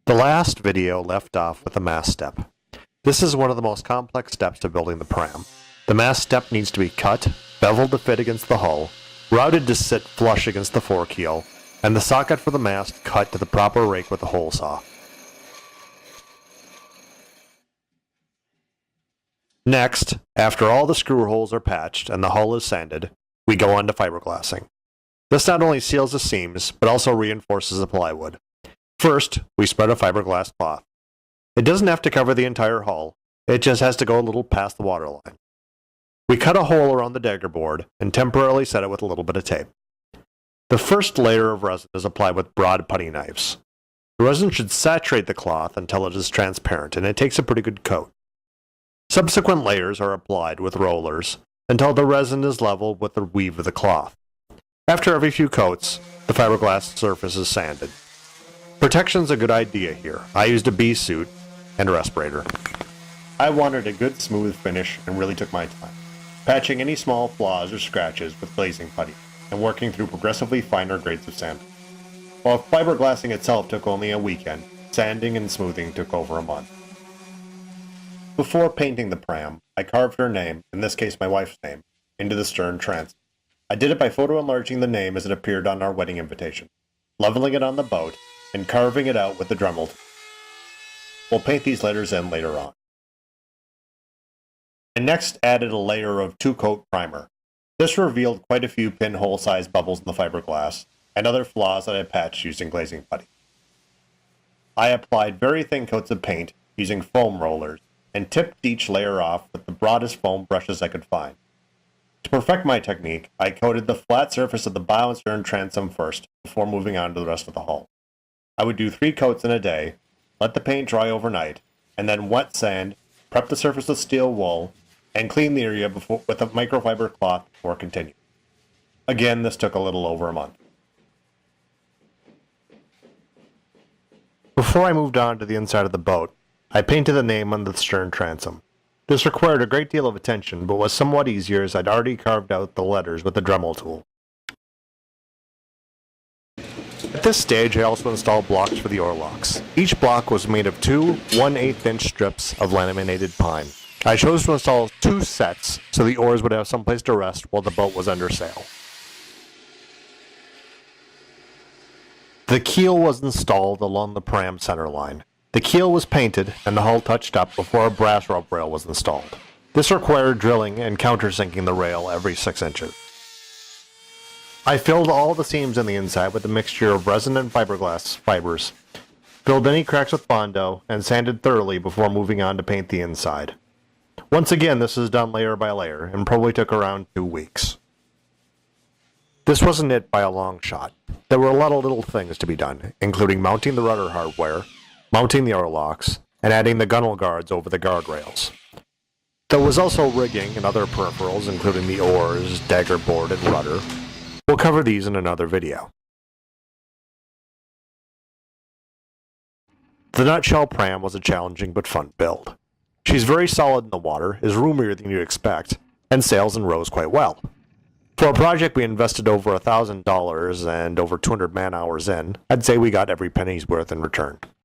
The last video left off with the mast step. This is one of the most complex steps to building the Pram. The mast step needs to be cut, beveled to fit against the hull, routed to sit flush against the forekeel, and the socket for the mast cut to the proper rake with the hole saw. Next, after all the screw holes are patched and the hull is sanded, we go on to fiberglassing. This not only seals the seams, but also reinforces the plywood. First, we spread a fiberglass cloth. It doesn't have to cover the entire hull, it just has to go a little past the waterline. We cut a hole around the dagger board and temporarily set it with a little bit of tape. The first layer of resin is applied with broad putty knives. The resin should saturate the cloth until it is transparent, and it takes a pretty good coat. Subsequent layers are applied with rollers until the resin is level with the weave of the cloth. After every few coats, the fiberglass surface is sanded. Protection's a good idea here. I used a bee suit and a respirator. I wanted a good smooth finish and really took my time, patching any small flaws or scratches with glazing putty and working through progressively finer grades of sand. While fiberglassing itself took only a weekend, sanding and smoothing took over a month. Before painting the Pram, I carved her name, in this case my wife's name, into the stern transom. I did it by photo enlarging the name as it appeared on our wedding invitation, leveling it on the boat, and carving it out with the Dremel. We'll paint these letters in later on. I next added a layer of 2-coat primer. This revealed quite a few pinhole-sized bubbles in the fiberglass, and other flaws that I patched using glazing putty. I applied very thin coats of paint using foam rollers, and tipped each layer off with the broadest foam brushes I could find. To perfect my technique, I coated the flat surface of the bow and stern transom first, before moving on to the rest of the hull. I would do 3 coats in a day, let the paint dry overnight, and then wet sand, prep the surface with steel wool, and clean the area with a microfiber cloth before continuing. Again, this took a little over a month. Before I moved on to the inside of the boat, I painted the name on the stern transom. This required a great deal of attention, but was somewhat easier as I'd already carved out the letters with the Dremel tool. At this stage, I also installed blocks for the oar locks. Each block was made of 2 1/8-inch strips of laminated pine. I chose to install 2 sets so the oars would have someplace to rest while the boat was under sail. The keel was installed along the Pram center line. The keel was painted and the hull touched up before a brass rope rail was installed. This required drilling and countersinking the rail every 6 inches. I filled all the seams on the inside with a mixture of resin and fiberglass fibers, filled any cracks with Bondo, and sanded thoroughly before moving on to paint the inside. Once again, this is done layer by layer and probably took around 2 weeks. This wasn't it by a long shot. There were a lot of little things to be done, including mounting the rudder hardware, mounting the oar locks, and adding the gunnel guards over the guardrails. There was also rigging and other peripherals, including the oars, dagger board, and rudder. We'll cover these in another video. The nutshell Pram was a challenging but fun build. She's very solid in the water, is roomier than you'd expect, and sails and rows quite well. For a project we invested over $1,000 and over 200 man-hours in, I'd say we got every penny's worth in return.